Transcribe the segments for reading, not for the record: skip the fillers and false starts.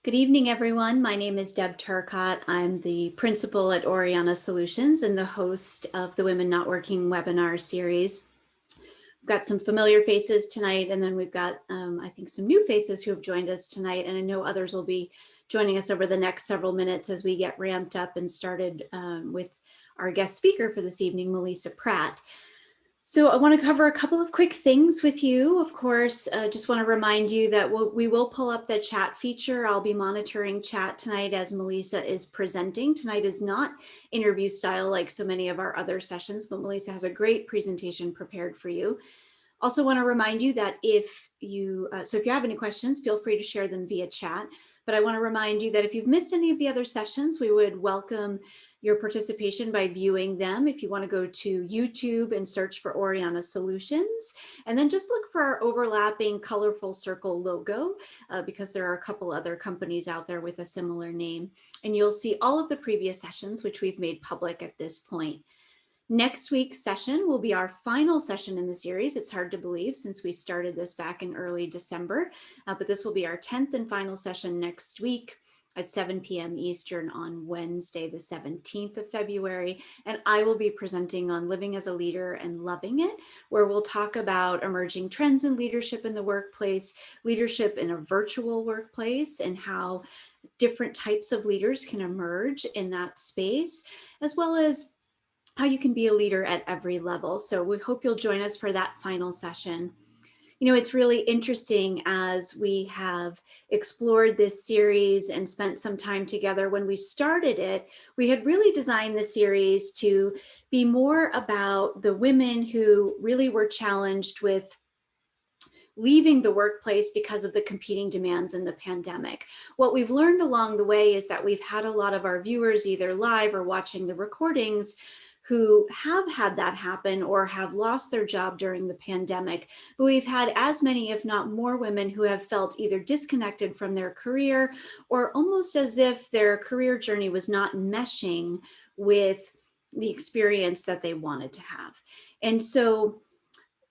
Good evening, everyone. My name is Deb Turcott. I'm the principal at ORIANA Solutions and the host of the Women Not Working webinar series. We've got some familiar faces tonight, and then we've got, I think, some new faces who have joined us tonight, and I know others will be joining us over the next several minutes as we get ramped up and started with our guest speaker for this evening, Melisa Pratt. So I want to cover a couple of quick things with you. Of course, just want to remind you that we will pull up the chat feature. I'll be monitoring chat tonight as Melisa is presenting. Tonight is not interview style like so many of our other sessions, but Melisa has a great presentation prepared for you. Also want to remind you that if you have any questions, feel free to share them via chat. But I want to remind you that if you've missed any of the other sessions, we would welcome your participation by viewing them. If you want to go to YouTube and search for ORIANA Solutions, and then just look for our overlapping colorful circle logo, because there are a couple other companies out there with a similar name. And you'll see all of the previous sessions, which we've made public at this point. Next week's session will be our final session in the series. It's hard to believe since we started this back in early December, but this will be our 10th and final session next week at 7 p.m. Eastern on Wednesday, the 17th of February. And I will be presenting on living as a leader and loving it, where we'll talk about emerging trends in leadership in the workplace, leadership in a virtual workplace, and how different types of leaders can emerge in that space, as well as how you can be a leader at every level. So we hope you'll join us for that final session. You know, it's really interesting as we have explored this series and spent some time together. When we started it, we had really designed the series to be more about the women who really were challenged with leaving the workplace because of the competing demands in the pandemic. What we've learned along the way is that we've had a lot of our viewers either live or watching the recordings who have had that happen or have lost their job during the pandemic. But we've had as many, if not more, women who have felt either disconnected from their career or almost as if their career journey was not meshing with the experience that they wanted to have. And so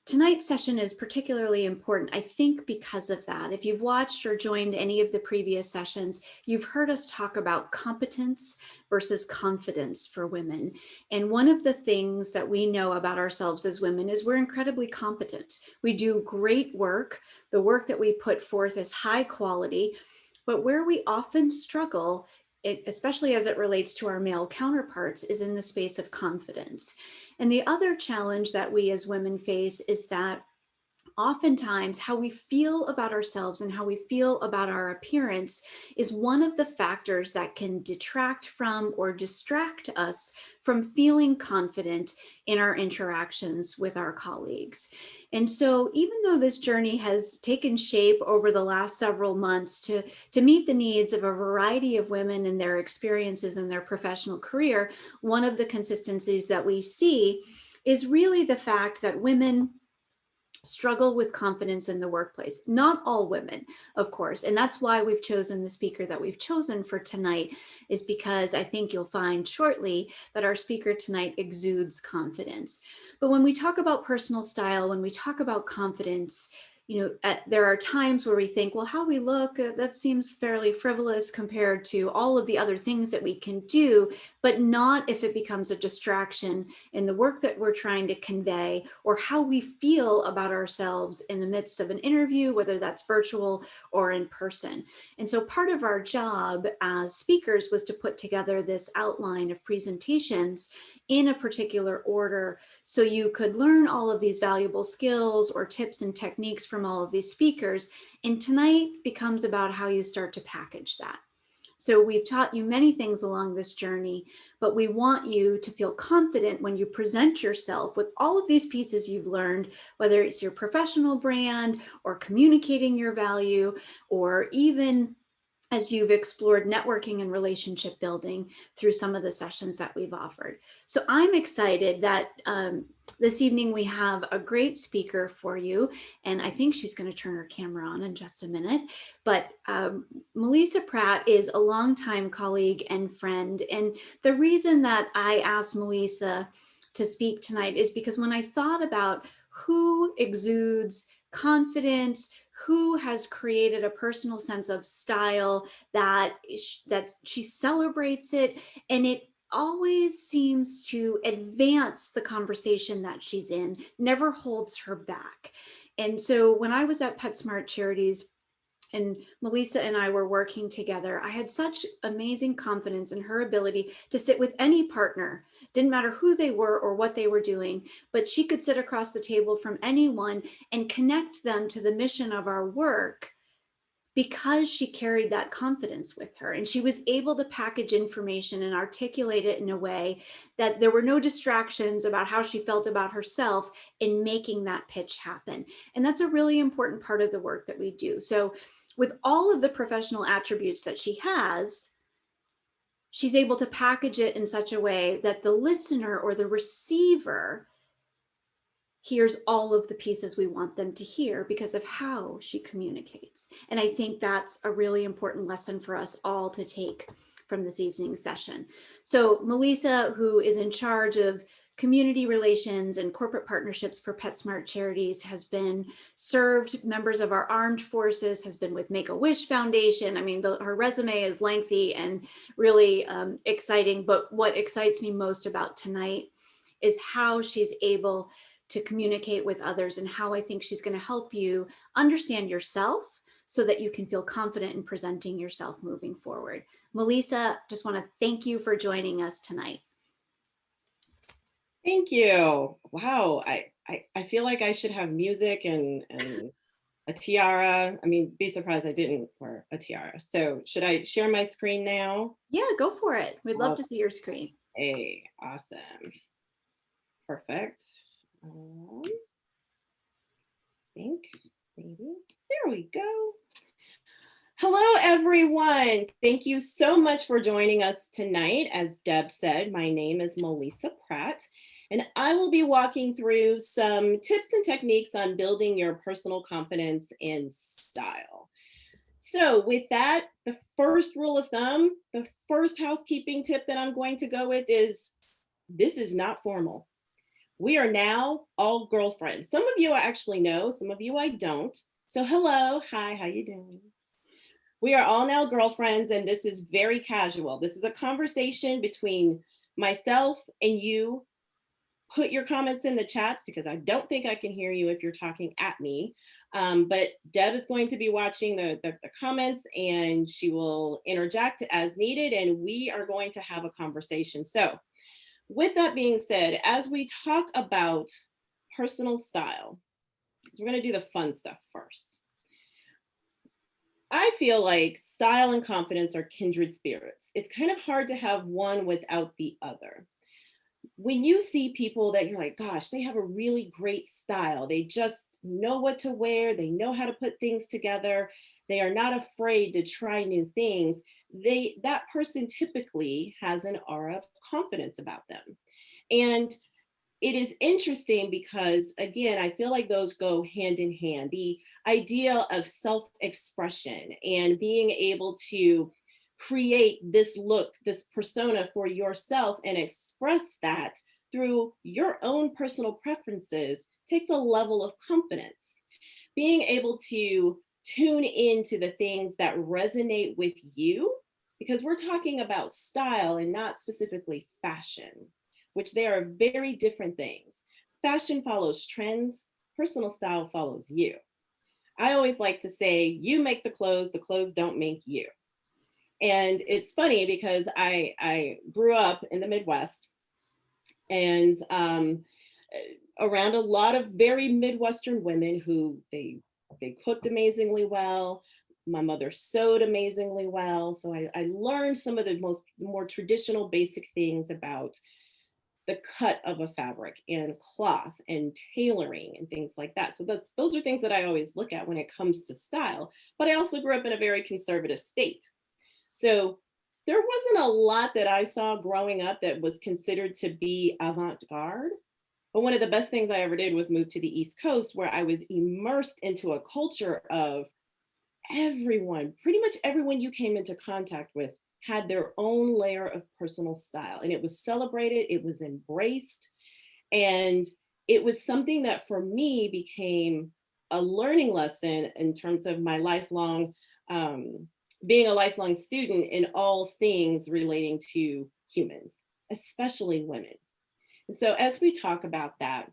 tonight's session is particularly important, I think, because of that. If you've watched or joined any of the previous sessions, you've heard us talk about competence versus confidence for women. And one of the things that we know about ourselves as women is we're incredibly competent. We do great work. The work that we put forth is high quality, but where we often struggle, especially as it relates to our male counterparts, is in the space of confidence. And the other challenge that we as women face is that oftentimes how we feel about ourselves and how we feel about our appearance is one of the factors that can detract from or distract us from feeling confident in our interactions with our colleagues. And so even though this journey has taken shape over the last several months to meet the needs of a variety of women and their experiences in their professional career, one of the consistencies that we see is really the fact that women struggle with confidence in the workplace. Not all women, of course, and that's why we've chosen the speaker that we've chosen for tonight, is because I think you'll find shortly that our speaker tonight exudes confidence. But when we talk about personal style, when we talk about confidence, you know, there are times where we think, well, how we look, that seems fairly frivolous compared to all of the other things that we can do, but not if it becomes a distraction in the work that we're trying to convey or how we feel about ourselves in the midst of an interview, whether that's virtual or in person. And so part of our job as speakers was to put together this outline of presentations in a particular order so you could learn all of these valuable skills or tips and techniques from all of these speakers. And tonight becomes about how you start to package that. So we've taught you many things along this journey, but we want you to feel confident when you present yourself with all of these pieces you've learned, whether it's your professional brand or communicating your value, or even as you've explored networking and relationship building through some of the sessions that we've offered. So I'm excited that this evening we have a great speaker for you, and I think she's going to turn her camera on in just a minute. But Melisa Pratt is a longtime colleague and friend, and the reason that I asked Melisa to speak tonight is because when I thought about who exudes confidence, who has created a personal sense of style that she celebrates it, and it always seems to advance the conversation that she's in, never holds her back. And so when I was at PetSmart Charities and Melisa and I were working together, I had such amazing confidence in her ability to sit with any partner. Didn't matter who they were or what they were doing, but she could sit across the table from anyone and connect them to the mission of our work, because she carried that confidence with her, and she was able to package information and articulate it in a way that there were no distractions about how she felt about herself in making that pitch happen. And that's a really important part of the work that we do. So with all of the professional attributes that she has, she's able to package it in such a way that the listener or the receiver hears all of the pieces we want them to hear because of how she communicates. And I think that's a really important lesson for us all to take from this evening's session. So Melisa, who is in charge of community relations and corporate partnerships for PetSmart Charities, has been served members of our armed forces, has been with Make-A-Wish Foundation. I mean, her resume is lengthy and really exciting, but what excites me most about tonight is how she's able to communicate with others, and how I think she's going to help you understand yourself so that you can feel confident in presenting yourself moving forward. Melisa, just want to thank you for joining us tonight. Thank you. Wow, I feel like I should have music and a tiara. I mean, be surprised I didn't wear a tiara. So should I share my screen now? Yeah, go for it. We'd love to see your screen. Hey, awesome. Perfect. Think maybe there we go. Hello, everyone. Thank you so much for joining us tonight. As Deb said, my name is Melisa Pratt, and I will be walking through some tips and techniques on building your personal confidence and style. So with that, the first rule of thumb, the first housekeeping tip that I'm going to go with is this is not formal. We are now all girlfriends. Some of you I actually know, some of you I don't. So hello, hi, how you doing? We are all now girlfriends, and this is very casual. This is a conversation between myself and you. Put your comments in the chats because I don't think I can hear you if you're talking at me. But Deb is going to be watching the comments, and she will interject as needed, and we are going to have a conversation. So with that being said, as we talk about personal style, we're going to do the fun stuff first. I feel like style and confidence are kindred spirits. It's kind of hard to have one without the other. When you see people that you're like, gosh, they have a really great style. They just know what to wear. They know how to put things together. They are not afraid to try new things. That person typically has an aura of confidence about them. And it is interesting because, again, I feel like those go hand in hand. The idea of self-expression and being able to create this look, this persona for yourself and express that through your own personal preferences takes a level of confidence. Being able to tune into the things that resonate with you, because we're talking about style and not specifically fashion, which they are very different things. Fashion follows trends, personal style follows you. I always like to say, you make the clothes don't make you. And it's funny because I grew up in the Midwest, and around a lot of very Midwestern women who they cooked amazingly well. My mother sewed amazingly well. So I learned some of the more traditional basic things about the cut of a fabric and cloth and tailoring and things like that. So those are things that I always look at when it comes to style. But I also grew up in a very conservative state. So there wasn't a lot that I saw growing up that was considered to be avant-garde. But one of the best things I ever did was move to the East Coast, where I was immersed into a culture of everyone, pretty much everyone you came into contact with had their own layer of personal style, and it was celebrated, it was embraced, and it was something that for me became a learning lesson in terms of my lifelong, being a lifelong student in all things relating to humans, especially women. And so as we talk about that,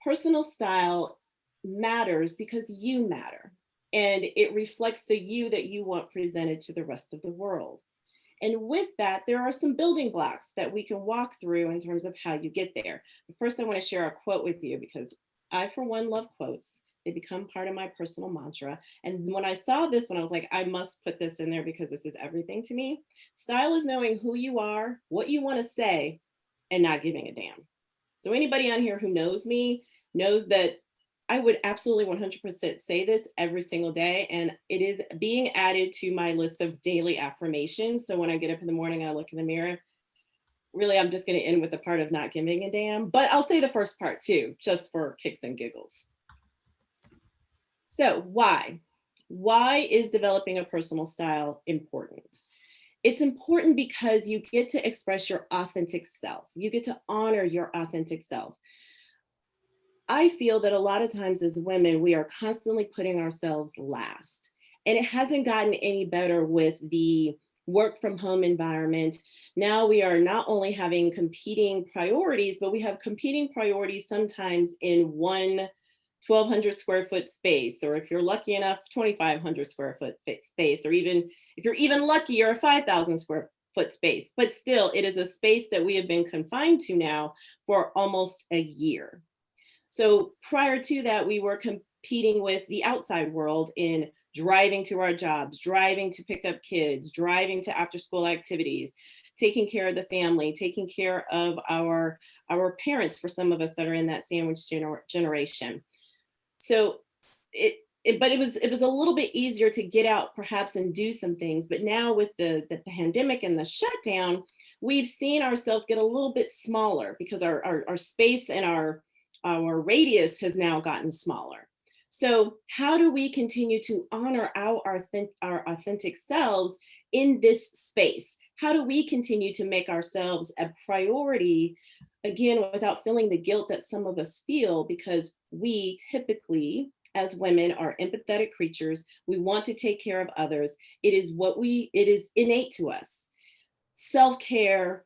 personal style matters because you matter, and it reflects the you that you want presented to the rest of the world. And with that, there are some building blocks that we can walk through in terms of how you get there. But first, I want to share a quote with you because I, for one, love quotes. They become part of my personal mantra. And when I saw this one, I was like, I must put this in there because this is everything to me. Style is knowing who you are, what you want to say, and not giving a damn. So anybody on here who knows me knows that I would absolutely 100% say this every single day. And it is being added to my list of daily affirmations. So when I get up in the morning and I look in the mirror, really, I'm just going to end with the part of not giving a damn, but I'll say the first part too, just for kicks and giggles. So why? Why is developing a personal style important? It's important because you get to express your authentic self. You get to honor your authentic self. I feel that a lot of times as women, we are constantly putting ourselves last. And it hasn't gotten any better with the work from home environment. Now we are not only having competing priorities, but we have competing priorities sometimes in one 1,200 square foot space, or if you're lucky enough, 2,500 square foot space, or even if you're even lucky, you're a 5,000 square foot space. But still, it is a space that we have been confined to now for almost a year. So prior to that, we were competing with the outside world in driving to our jobs, driving to pick up kids, driving to after school activities, taking care of the family, taking care of our parents for some of us that are in that sandwich generation. So but it was a little bit easier to get out perhaps and do some things. But now with the pandemic and the shutdown, we've seen ourselves get a little bit smaller because our space and our radius has now gotten smaller. So how do we continue to honor our authentic selves in this space? How do we continue to make ourselves a priority, again, without feeling the guilt that some of us feel, because we typically, as women, are empathetic creatures. We want to take care of others. It is innate to us. Self-care,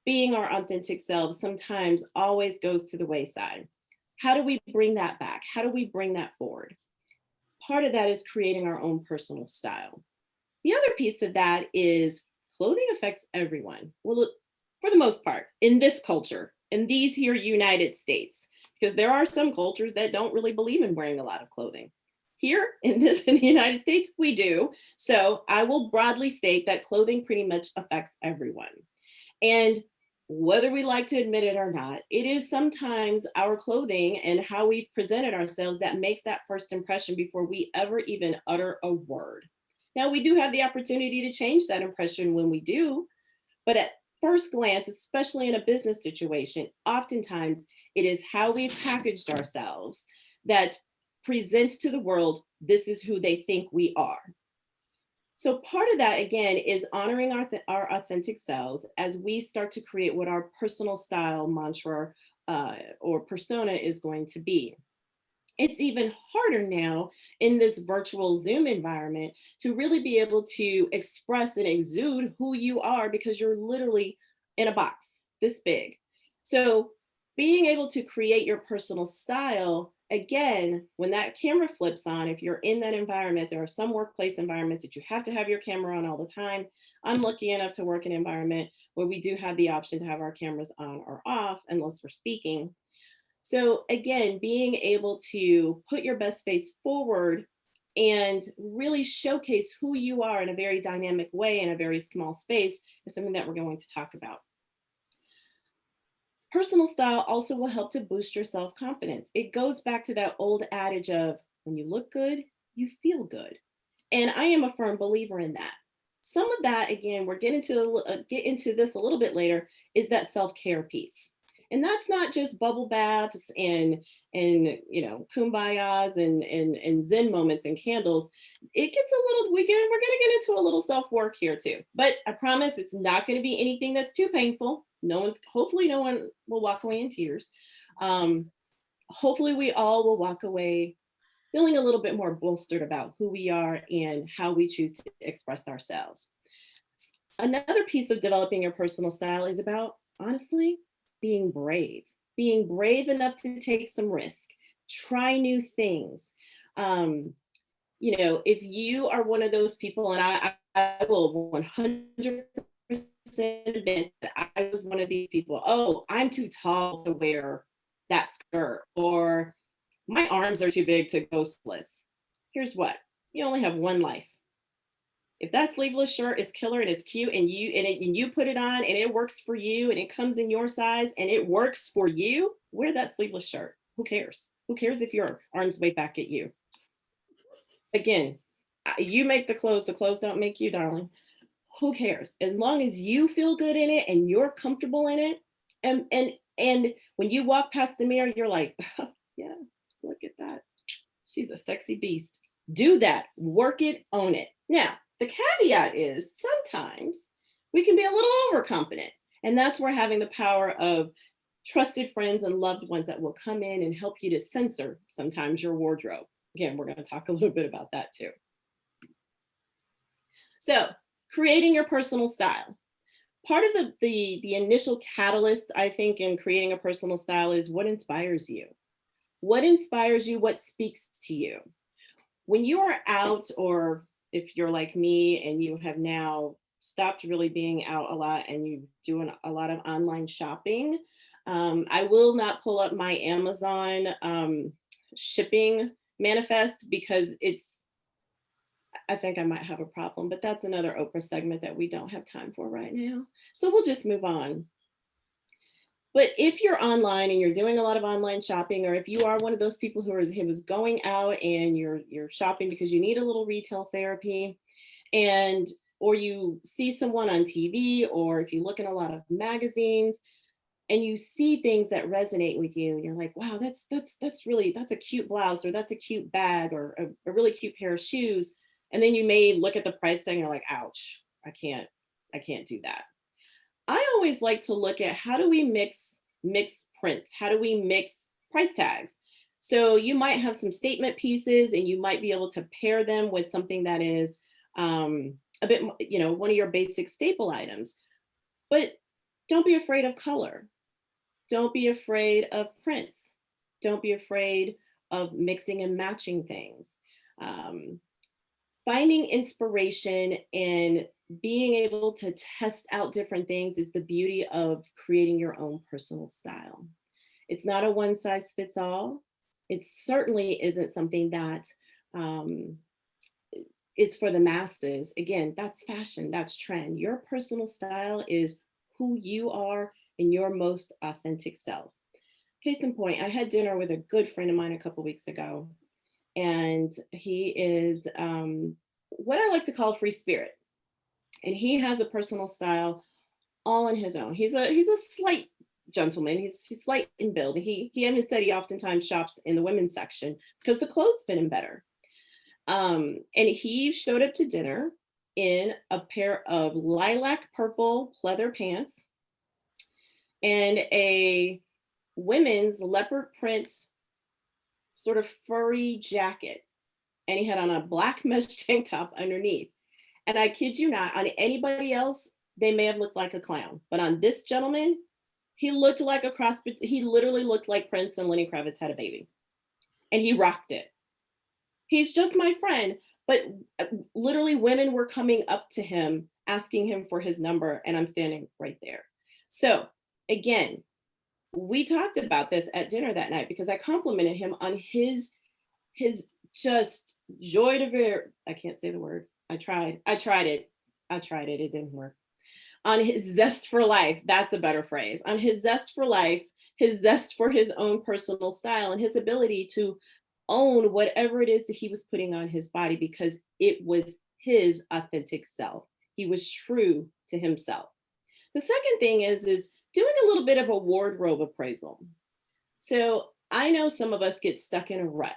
being our authentic selves, sometimes always goes to the wayside. How do we bring that back? How do we bring that forward? Part of that is creating our own personal style. The other piece of that is clothing affects everyone. Well, for the most part, in this culture, in these here United States, because there are some cultures that don't really believe in wearing a lot of clothing. Here in the United States, we do. So I will broadly state that clothing pretty much affects everyone. And whether we like to admit it or not, it is sometimes our clothing and how we've presented ourselves that makes that first impression before we ever even utter a word. Now, we do have the opportunity to change that impression when we do, but at first glance, especially in a business situation, oftentimes it is how we've packaged ourselves that presents to the world, this is who they think we are. So part of that, again, is honoring our authentic selves as we start to create what our personal style mantra or persona is going to be. It's even harder now in this virtual Zoom environment to really be able to express and exude who you are because you're literally in a box this big. So being able to create your personal style, again, when that camera flips on, if you're in that environment, there are some workplace environments that you have to have your camera on all the time. I'm lucky enough to work in an environment where we do have the option to have our cameras on or off unless we're speaking. So again, being able to put your best face forward and really showcase who you are in a very dynamic way in a very small space is something that we're going to talk about. Personal style also will help to boost your self-confidence. It goes back to that old adage of when you look good, you feel good. And I am a firm believer in that. Some of that, again, we're getting to get into this a little bit later, is that self-care piece. And that's not just bubble baths and kumbayas and zen moments and candles. It gets a little, we're gonna get into a little self-work here too. But I promise it's not gonna be anything that's too painful. Hopefully no one will walk away in tears. hopefully we all will walk away feeling a little bit more bolstered about who we are and how we choose to express ourselves. Another piece of developing your personal style is about, honestly, being brave enough to take some risk, try new things. Um, if you are one of those people, and I will 100% admit that I was one of these people. Oh, I'm too tall to wear that skirt, or my arms are too big to go sleeveless. Here's what: you only have one life. If that sleeveless shirt is killer and it's cute, and you put it on and it works for you and it comes in your size and it works for you, wear that sleeveless shirt. Who cares? Who cares if your arms way back at you? Again, you make the clothes don't make you, darling. Who cares? As long as you feel good in it and you're comfortable in it, and when you walk past the mirror, you're like, oh, yeah, look at that. She's a sexy beast. Do that. Work it, own it. Now, the caveat is sometimes we can be a little overconfident. And that's where having the power of trusted friends and loved ones that will come in and help you to censor sometimes your wardrobe. Again, we're going to talk a little bit about that too. So, creating your personal style. Part of the initial catalyst, I think, in creating a personal style is what inspires you. What inspires you? What speaks to you? When you are out, or if you're like me and you have now stopped really being out a lot and you do a lot of online shopping, I will not pull up my Amazon shipping manifest because I think I might have a problem, but that's another Oprah segment that we don't have time for right now. So we'll just move on. But if you're online and you're doing a lot of online shopping, or if you are one of those people who was going out and you're shopping because you need a little retail therapy, or you see someone on TV, or if you look in a lot of magazines and you see things that resonate with you, and you're like, wow, that's a cute blouse, or that's a cute bag, or a really cute pair of shoes. And then you may look at the price tag and you're like, ouch, I can't do that. I always like to look at, how do we mix prints? How do we mix price tags? So you might have some statement pieces and you might be able to pair them with something that is a bit, one of your basic staple items. But don't be afraid of color. Don't be afraid of prints. Don't be afraid of mixing and matching things. Finding inspiration and being able to test out different things is the beauty of creating your own personal style. It's not a one size fits all. It certainly isn't something that is for the masses. Again, that's fashion, that's trend. Your personal style is who you are and your most authentic self. Case in point, I had dinner with a good friend of mine a couple weeks ago, and he is what I like to call free spirit. And he has a personal style all on his own. He's a slight gentleman. He's slight in build. He even said he oftentimes shops in the women's section because the clothes fit him better. And he showed up to dinner in a pair of lilac purple pleather pants and a women's leopard print sort of furry jacket. And he had on a black mesh tank top underneath. And I kid you not, on anybody else, they may have looked like a clown. But on this gentleman, he looked like a cross. He literally looked like Prince and Lenny Kravitz had a baby. And he rocked it. He's just my friend. But literally women were coming up to him, asking him for his number. And I'm standing right there. So again, we talked about this at dinner that night because I complimented him on his just joie de vivre. I can't say the word. I tried it. It didn't work. On his zest for life. That's a better phrase. On his zest for life, his zest for his own personal style, and his ability to own whatever it is that he was putting on his body because it was his authentic self. He was true to himself. The second thing is doing a little bit of a wardrobe appraisal. So I know some of us get stuck in a rut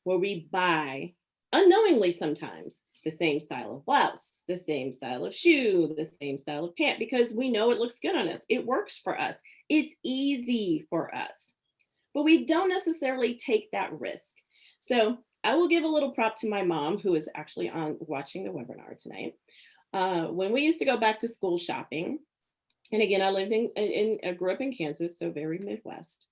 where we buy, unknowingly sometimes, the same style of blouse, the same style of shoe, the same style of pant, because we know it looks good on us. It works for us. It's easy for us. but we don't necessarily take that risk. So I will give a little prop to my mom, who is actually on watching the webinar tonight. When we used to go back to school shopping, and again, I lived I grew up in Kansas, so very Midwest.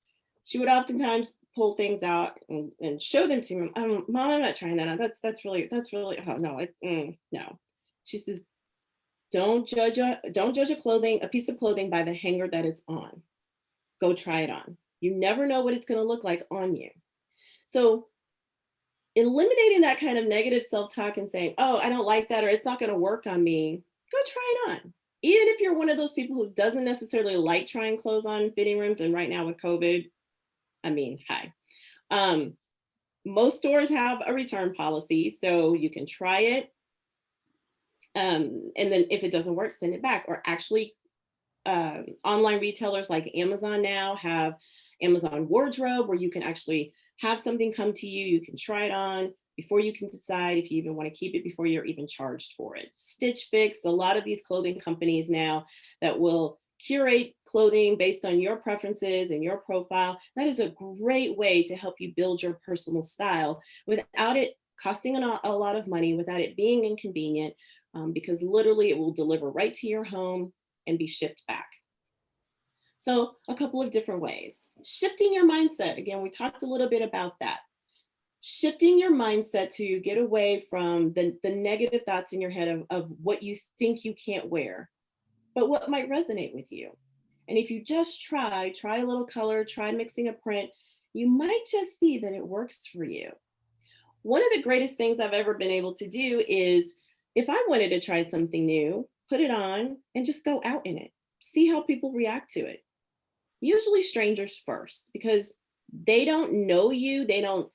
She would oftentimes pull things out and show them to me. Mom, I'm not trying that on. That's really, oh no, no. She says, don't judge a piece of clothing by the hanger that it's on. Go try it on. You never know what it's going to look like on you. So eliminating that kind of negative self-talk and saying, oh, I don't like that, or it's not going to work on me, go try it on. Even if you're one of those people who doesn't necessarily like trying clothes on in fitting rooms, and right now with COVID, I mean, hi. Most stores have a return policy, so you can try it. And then if it doesn't work, send it back. Or actually, online retailers like Amazon now have Amazon Wardrobe, where you can actually have something come to you. You can try it on before you can decide if you even want to keep it, before you're even charged for it. Stitch Fix, a lot of these clothing companies now that will curate clothing based on your preferences and your profile. That is a great way to help you build your personal style without it costing a lot of money, without it being inconvenient, because literally it will deliver right to your home and be shipped back. So a couple of different ways. Shifting your mindset. Again, we talked a little bit about that. Shifting your mindset to get away from the negative thoughts in your head of what you think you can't wear, but what might resonate with you. And if you just try a little color, try mixing a print, you might just see that it works for you. One of the greatest things I've ever been able to do is, if I wanted to try something new, put it on and just go out in it. See how people react to it. Usually strangers first, because they don't know you. They don't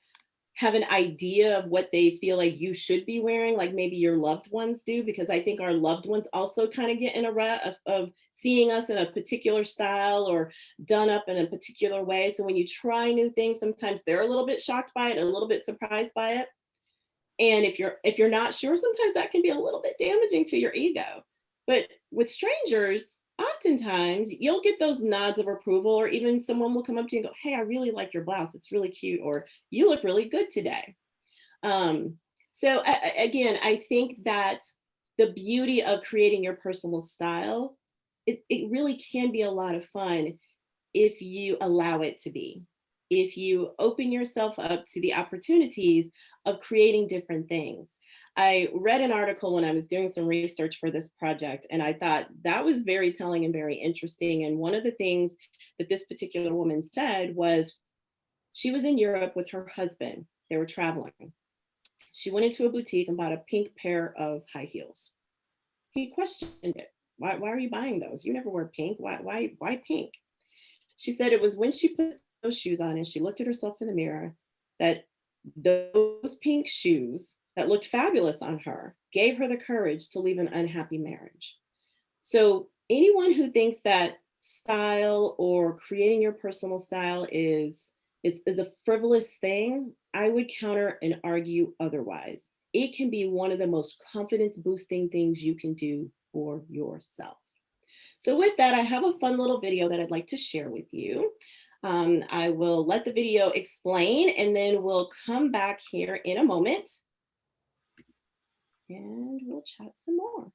have an idea of what they feel like you should be wearing, like maybe your loved ones do, because I think our loved ones also kind of get in a rut of seeing us in a particular style or done up in a particular way. So when you try new things, sometimes they're a little bit shocked by it, a little bit surprised by it. And if you're not sure, sometimes that can be a little bit damaging to your ego. But with strangers, oftentimes you'll get those nods of approval, or even someone will come up to you and go, hey, I really like your blouse. It's really cute. Or you look really good today. So again, I think that the beauty of creating your personal style, it really can be a lot of fun if you allow it to be. If you open yourself up to the opportunities of creating different things. I read an article when I was doing some research for this project, and I thought that was very telling and very interesting. And one of the things that this particular woman said was, she was in Europe with her husband. They were traveling. She went into a boutique and bought a pink pair of high heels. He questioned it. Why are you buying those? You never wear pink. Why pink? She said it was when she put those shoes on and she looked at herself in the mirror that those pink shoes that looked fabulous on her gave her the courage to leave an unhappy marriage. So anyone who thinks that style or creating your personal style is a frivolous thing, I would counter and argue otherwise. It can be one of the most confidence boosting things you can do for yourself. So with that, I have a fun little video that I'd like to share with you. I will let the video explain, and then we'll come back here in a moment and we'll chat some more.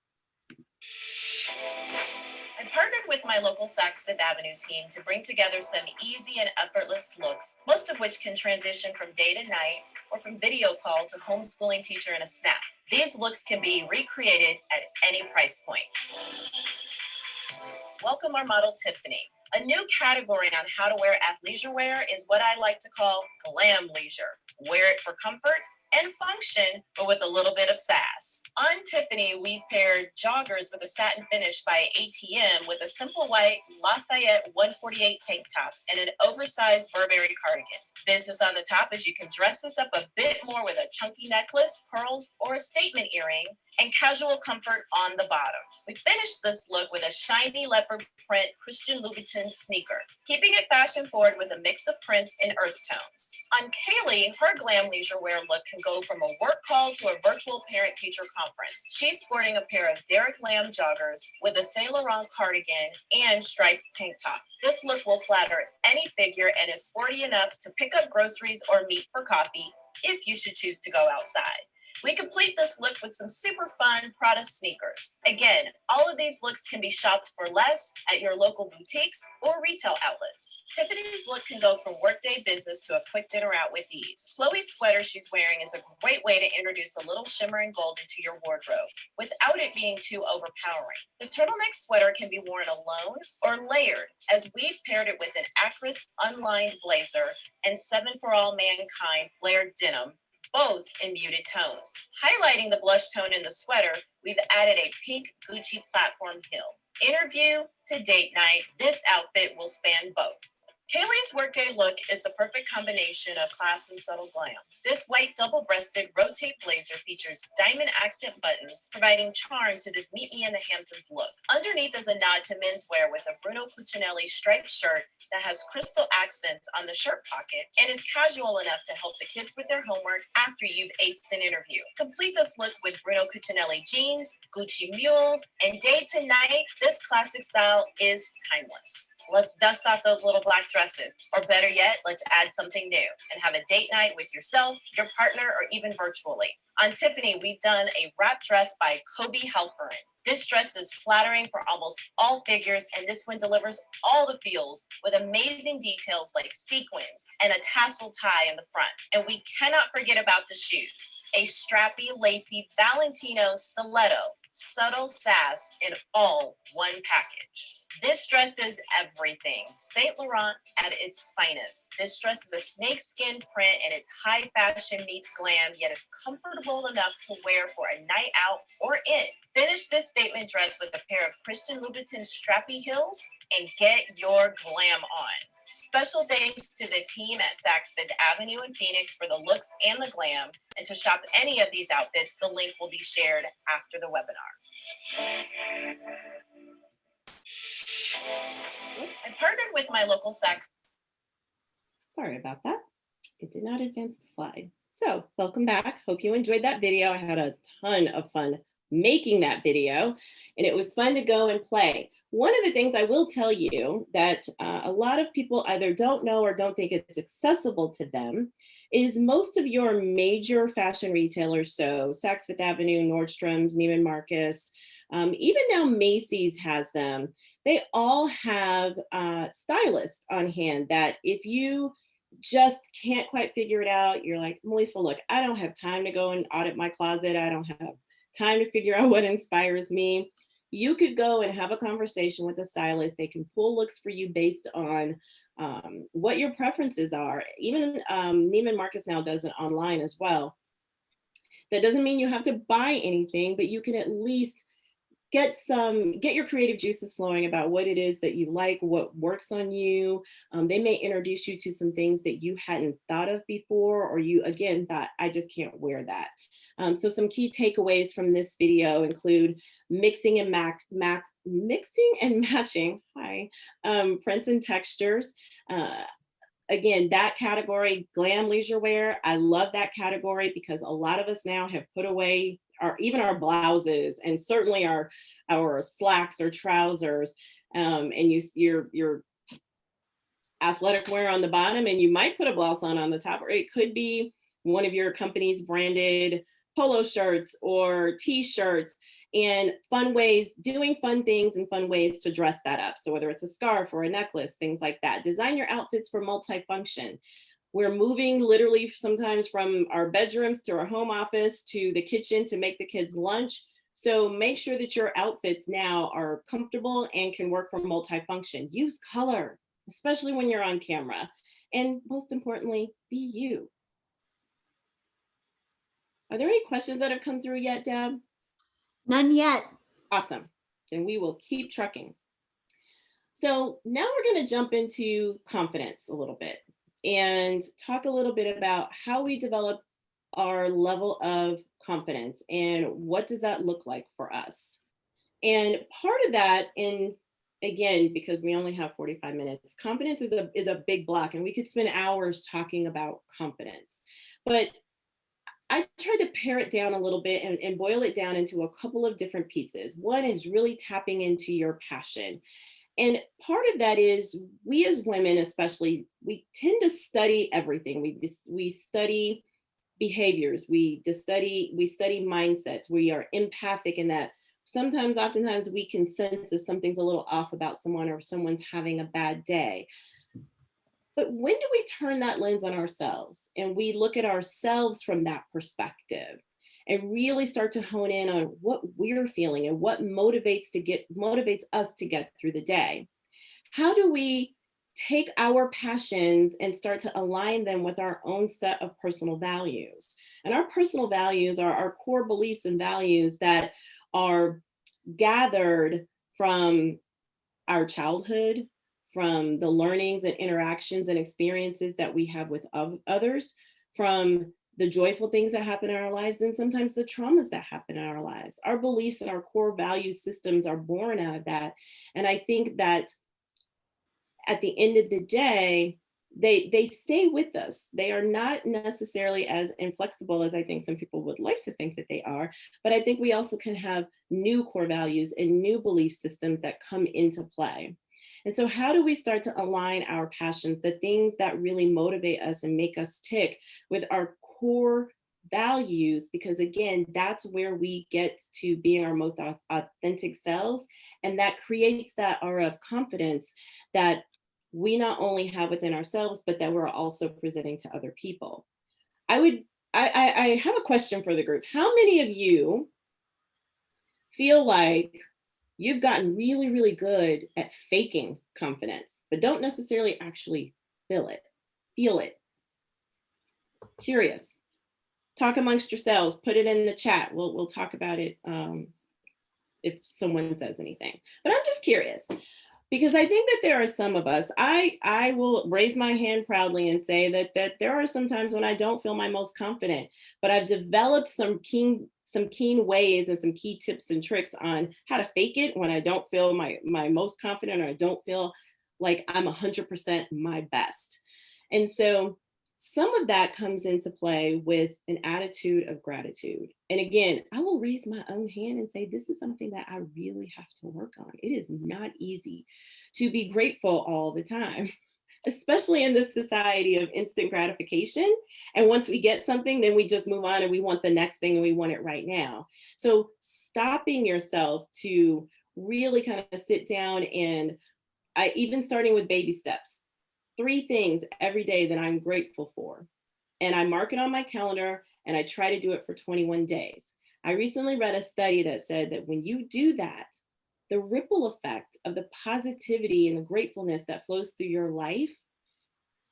I partnered with my local Saks Fifth Avenue team to bring together some easy and effortless looks, most of which can transition from day to night or from video call to homeschooling teacher in a snap. These looks can be recreated at any price point. Welcome our model, Tiffany. A new category on how to wear athleisure wear is what I like to call glam leisure. Wear it for comfort and function, but with a little bit of sass. On Tiffany, we've paired joggers with a satin finish by ATM with a simple white Lafayette 148 tank top and an oversized Burberry cardigan. Business on the top is you can dress this up a bit more with a chunky necklace, pearls, or a statement earring, and casual comfort on the bottom. We finished this look with a shiny leopard print Christian Louboutin sneaker, keeping it fashion forward with a mix of prints and earth tones. On Kaylee, her glam leisure wear look can go from a work call to a virtual parent-teacher conference. She's sporting a pair of Derek Lam joggers with a Saint Laurent cardigan and striped tank top. This look will flatter any figure and is sporty enough to pick up groceries or meet for coffee if you should choose to go outside. We complete this look with some super fun Prada sneakers. Again, all of these looks can be shopped for less at your local boutiques or retail outlets. Tiffany's look can go from workday business to a quick dinner out with ease. Chloe's sweater she's wearing is a great way to introduce a little shimmer and gold into your wardrobe without it being too overpowering. The turtleneck sweater can be worn alone or layered, as we've paired it with an Acris unlined blazer and 7 for All Mankind flared denim, both in muted tones. Highlighting the blush tone in the sweater, we've added a pink Gucci platform heel. Interview to date night, this outfit will span both. Kaylee's workday look is the perfect combination of class and subtle glam. This white double-breasted rotate blazer features diamond accent buttons, providing charm to this meet me in the Hamptons look. Underneath is a nod to menswear with a Bruno Cucinelli striped shirt that has crystal accents on the shirt pocket and is casual enough to help the kids with their homework after you've aced an interview. Complete this look with Bruno Cucinelli jeans, Gucci mules, and day to night, this classic style is timeless. Let's dust off those little black dresses, or better yet, let's add something new and have a date night with yourself, your partner, or even virtually. On Tiffany, we've done a wrap dress by Kobe Halperin. This dress is flattering for almost all figures, and this one delivers all the feels with amazing details like sequins and a tassel tie in the front. And we cannot forget about the shoes. A strappy, lacy Valentino stiletto, subtle sass in all one package. This dress is everything. Saint Laurent at its finest. This dress is a snakeskin print and it's high fashion meets glam, yet is comfortable enough to wear for a night out or in. Finish this statement dress with a pair of Christian Louboutin strappy heels and get your glam on. Special thanks to the team at Saks Fifth Avenue in Phoenix for the looks and the glam. And to shop any of these outfits, the link will be shared after the webinar. I partnered with my local Saks. Sorry about that. It did not advance the slide. So welcome back. Hope you enjoyed that video. I had a ton of fun making that video, and it was fun to go and play. One of the things I will tell you that a lot of people either don't know or don't think it's accessible to them is most of your major fashion retailers, so Saks Fifth Avenue, Nordstrom's, Neiman Marcus, even now Macy's has them. They all have stylists on hand that if you just can't quite figure it out, you're like, Melisa, look, I don't have time to go and audit my closet. I don't have time to figure out what inspires me. You could go and have a conversation with a stylist. They can pull looks for you based on what your preferences are. Even Neiman Marcus now does it online as well. That doesn't mean you have to buy anything, but you can at least get your creative juices flowing about what it is that you like, what works on you. They may introduce you to some things that you hadn't thought of before, or you again thought, I just can't wear that. So some key takeaways from this video include mixing and matching prints and textures. Again, that category, glam leisure wear, I love that category because a lot of us now have put away even our blouses and certainly our slacks or trousers, and your athletic wear on the bottom, and you might put a blouse on the top, or it could be one of your company's branded polo shirts or t-shirts, and doing fun things and fun ways to dress that up. So whether it's a scarf or a necklace, things like that. Design your outfits for multifunction. We're moving literally sometimes from our bedrooms to our home office to the kitchen to make the kids lunch. So make sure that your outfits now are comfortable and can work for multifunction. Use color, especially when you're on camera. And most importantly, be you. Are there any questions that have come through yet, Deb? None yet. Awesome. Then we will keep trucking. So now we're going to jump into confidence a little bit and talk a little bit about how we develop our level of confidence and what does that look like for us. And part of that, and again, because we only have 45 minutes, confidence is a big block, and we could spend hours talking about confidence. But I tried to pare it down a little bit and boil it down into a couple of different pieces. One is really tapping into your passion. And part of that is we as women, especially, we tend to study everything. We study behaviors, we study mindsets. We are empathic in that sometimes, oftentimes, we can sense if something's a little off about someone or someone's having a bad day. But when do we turn that lens on ourselves and we look at ourselves from that perspective and really start to hone in on what we're feeling and what motivates us to get through the day? How do we take our passions and start to align them with our own set of personal values? And our personal values are our core beliefs and values that are gathered from our childhood, from the learnings and interactions and experiences that we have with others, from the joyful things that happen in our lives, and sometimes the traumas that happen in our lives. Our beliefs and our core value systems are born out of that. And I think that at the end of the day, they stay with us. They are not necessarily as inflexible as I think some people would like to think that they are, but I think we also can have new core values and new belief systems that come into play. And so how do we start to align our passions, the things that really motivate us and make us tick, with our core values? Because again, that's where we get to being our most authentic selves. And that creates that aura of confidence that we not only have within ourselves, but that we're also presenting to other people. I have a question for the group. How many of you feel like you've gotten really, really good at faking confidence, but don't necessarily actually feel it? Curious. Talk amongst yourselves, put it in the chat. We'll talk about it if someone says anything. But I'm just curious, because I think that there are some of us, I will raise my hand proudly and say that there are some times when I don't feel my most confident, but I've developed some keen ways and some key tips and tricks on how to fake it when I don't feel my most confident, or I don't feel like I'm 100% my best. And so some of that comes into play with an attitude of gratitude. And again, I will raise my own hand and say, this is something that I really have to work on. It is not easy to be grateful all the time, especially in this society of instant gratification. And once we get something, then we just move on and we want the next thing and we want it right now. So stopping yourself to really kind of sit down and even starting with baby steps. 3 things every day that I'm grateful for. And I mark it on my calendar and I try to do it for 21 days. I recently read a study that said that when you do that, the ripple effect of the positivity and the gratefulness that flows through your life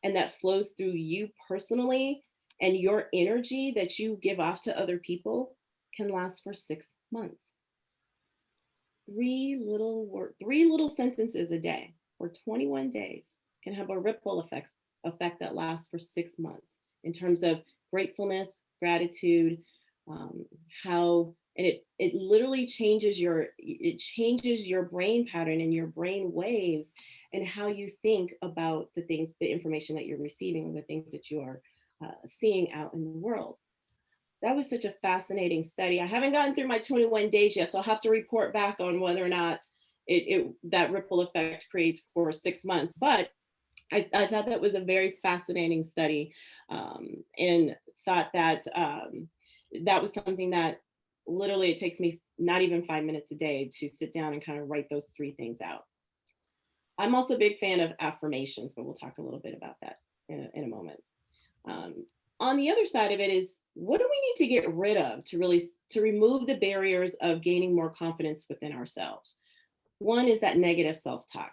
and that flows through you personally, and your energy that you give off to other people, can last for 6 months. 3 little sentences a day for 21 days can have a ripple effect that lasts for 6 months in terms of gratefulness, gratitude, and it literally changes your brain pattern and your brain waves and how you think about the information that you're receiving, the things that you are seeing out in the world. That was such a fascinating study. I haven't gotten through my 21 days yet, so I'll have to report back on whether or not that ripple effect creates for 6 months. But I thought that was a very fascinating study, and thought that that was something that literally it takes me not even 5 minutes a day to sit down and kind of write those 3 things out. I'm also a big fan of affirmations, but we'll talk a little bit about that in a moment. On the other side of it is, what do we need to get rid of to remove the barriers of gaining more confidence within ourselves? One is that negative self-talk.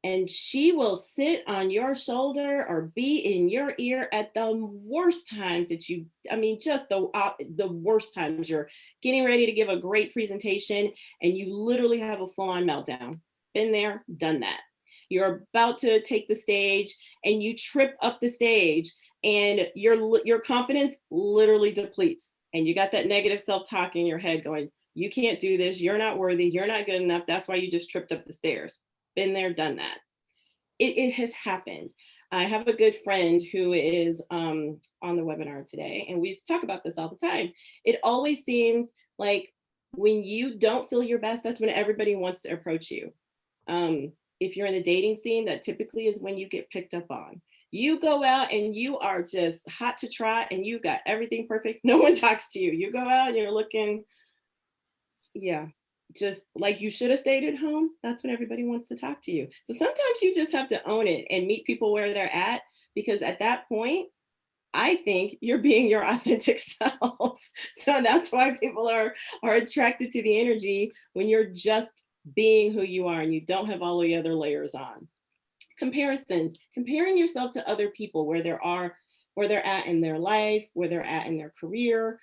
And she will sit on your shoulder or be in your ear at the worst times just the worst times. You're getting ready to give a great presentation and you literally have a full-on meltdown. Been there, done that. You're about to take the stage and you trip up the stage and your confidence literally depletes. And you got that negative self-talk in your head going, you can't do this, you're not worthy, you're not good enough, that's why you just tripped up the stairs. Been there, done that. It has happened. I have a good friend who is on the webinar today, and we talk about this all the time. It always seems like when you don't feel your best, that's when everybody wants to approach you. If you're in the dating scene, that typically is when you get picked up on. You go out and you are just hot to trot and you've got everything perfect. No one talks to you. You go out and you're looking, yeah, just like you should have stayed at home. That's when everybody wants to talk to you. So sometimes you just have to own it and meet people where they're at, because at that point, I think you're being your authentic self. So that's why people are attracted to the energy when you're just being who you are and you don't have all the other layers on. Comparisons, comparing yourself to other people where they're at in their life, where they're at in their career,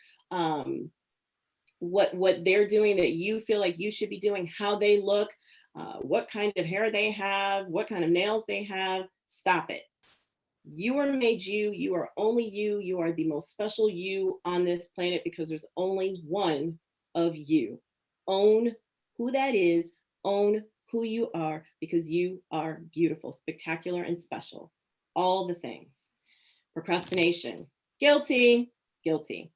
what they're doing that you feel like you should be doing, how they look, what kind of hair they have, what kind of nails they have. Stop it. You are made you. You are only you. You are the most special you on this planet because there's only one of you. Own who that is. Own who you are, because you are beautiful, spectacular, and special. All the things. Procrastination. Guilty. Guilty.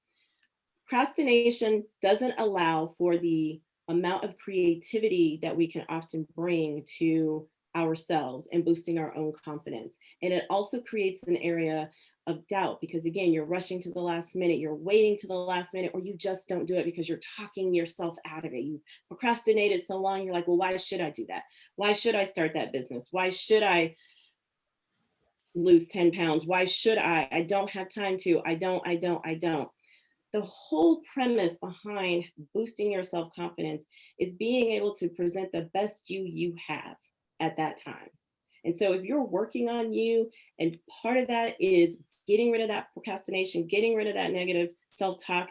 Procrastination doesn't allow for the amount of creativity that we can often bring to ourselves and boosting our own confidence. And it also creates an area of doubt because, again, you're rushing to the last minute, you're waiting to the last minute, or you just don't do it because you're talking yourself out of it. You procrastinated so long, you're like, well, why should I do that? Why should I start that business? Why should I lose 10 pounds? Why should I? I don't have time to. I don't. The whole premise behind boosting your self-confidence is being able to present the best you have at that time. And so if you're working on you, and part of that is getting rid of that procrastination, getting rid of that negative self-talk,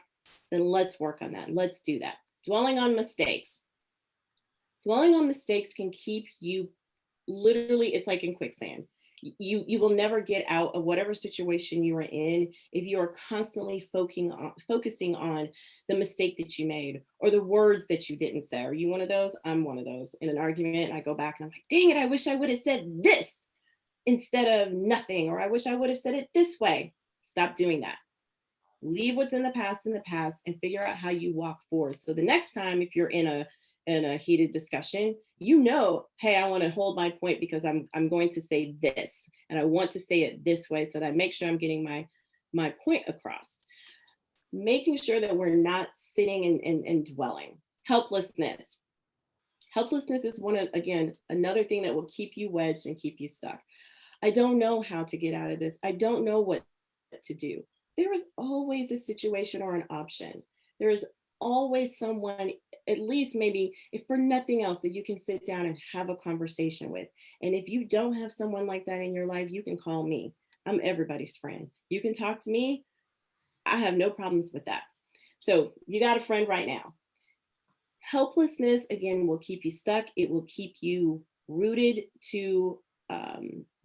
then let's work on that. Let's do that. Dwelling on mistakes. Dwelling on mistakes can keep you literally, it's like in quicksand. You will never get out of whatever situation you are in if you are constantly focusing on the mistake that you made or the words that you didn't say. Are you one of those? I'm one of those. In an argument, I go back and I'm like, dang it, I wish I would have said this instead of nothing, or I wish I would have said it this way. Stop doing that. Leave what's in the past and figure out how you walk forward. So the next time, if you're in a heated discussion, you know, hey, I want to hold my point because I'm going to say this, and I want to say it this way so that I make sure I'm getting my point across. Making sure that we're not sitting and dwelling. Helplessness. Helplessness is another thing that will keep you wedged and keep you stuck. I don't know how to get out of this. I don't know what to do. There is always a situation or an option. There is always someone, at least maybe if for nothing else, that you can sit down and have a conversation with. And if you don't have someone like that in your life, you can call me. I'm everybody's friend. You can talk to me. I have no problems with that. So you got a friend right now. Helplessness, again, will keep you stuck. It will keep you rooted to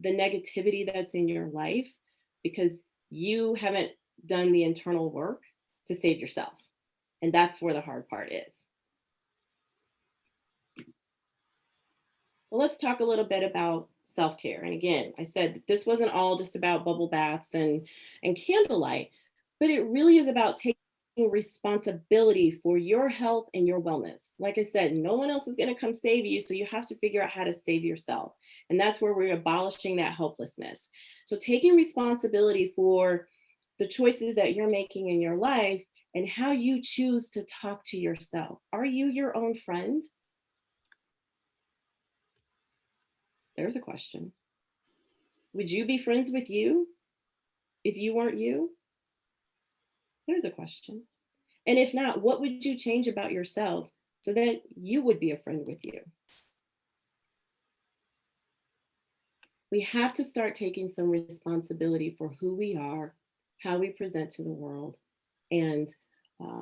the negativity that's in your life because you haven't done the internal work to save yourself. And that's where the hard part is. So let's talk a little bit about self-care. And again, I said that this wasn't all just about bubble baths and candlelight, but it really is about taking responsibility for your health and your wellness. Like I said, no one else is going to come save you, so you have to figure out how to save yourself. And that's where we're abolishing that helplessness. So taking responsibility for the choices that you're making in your life and how you choose to talk to yourself. Are you your own friend? There's a question. Would you be friends with you if you weren't you? There's a question. And if not, what would you change about yourself so that you would be a friend with you? We have to start taking some responsibility for who we are, how we present to the world, and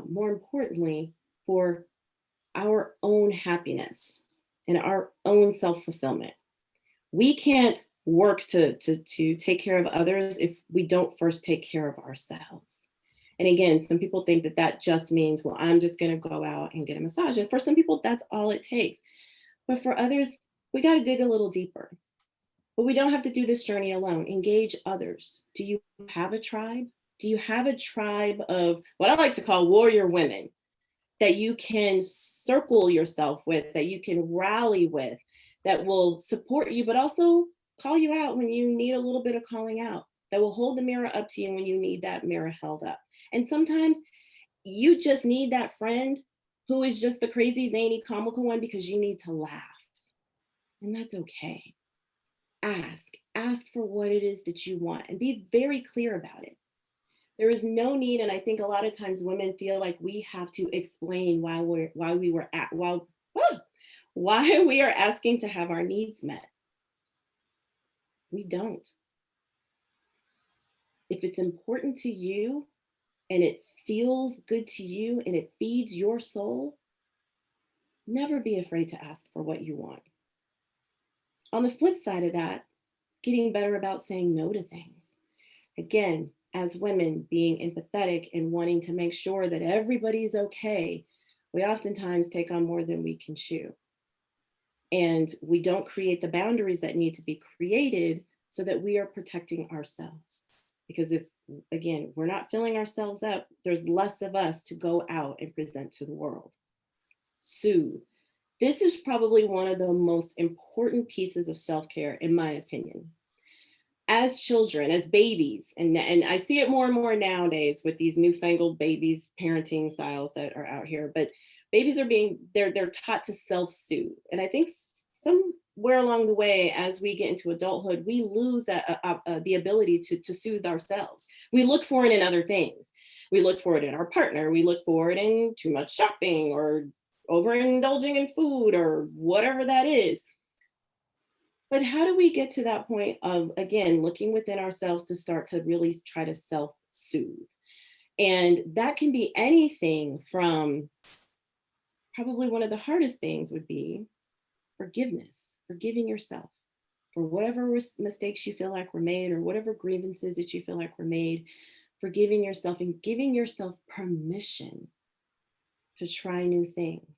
more importantly, for our own happiness and our own self-fulfillment. We can't work to take care of others if we don't first take care of ourselves. And again, some people think that that just means, well, I'm just going to go out and get a massage. And for some people, that's all it takes. But for others, we got to dig a little deeper. But we don't have to do this journey alone. Engage others. Do you have a tribe? Do you have a tribe of what I like to call warrior women that you can circle yourself with, that you can rally with, that will support you, but also call you out when you need a little bit of calling out, that will hold the mirror up to you when you need that mirror held up. And sometimes you just need that friend who is just the crazy, zany, comical one because you need to laugh. And that's okay. Ask for what it is that you want and be very clear about it. There is no need, and I think a lot of times women feel like we have to explain why we are asking to have our needs met. We don't. If it's important to you and it feels good to you and it feeds your soul, never be afraid to ask for what you want. On the flip side of that, getting better about saying no to things. Again, as women, being empathetic and wanting to make sure that everybody's okay, we oftentimes take on more than we can chew. And we don't create the boundaries that need to be created so that we are protecting ourselves. Because if, again, we're not filling ourselves up, there's less of us to go out and present to the world. Soothe. This is probably one of the most important pieces of self-care, in my opinion. As children, as babies, and I see it more and more nowadays with these newfangled babies parenting styles that are out here, but babies are they're taught to self-soothe. And I think somewhere along the way, as we get into adulthood, we lose that the ability to soothe ourselves. We look for it in other things. We look for it in our partner. We look for it in too much shopping or overindulging in food or whatever that is. But how do we get to that point of, again, looking within ourselves to start to really try to self-soothe? And that can be anything from, probably one of the hardest things would be forgiveness, forgiving yourself for whatever mistakes you feel like were made or whatever grievances that you feel like were made, forgiving yourself and giving yourself permission to try new things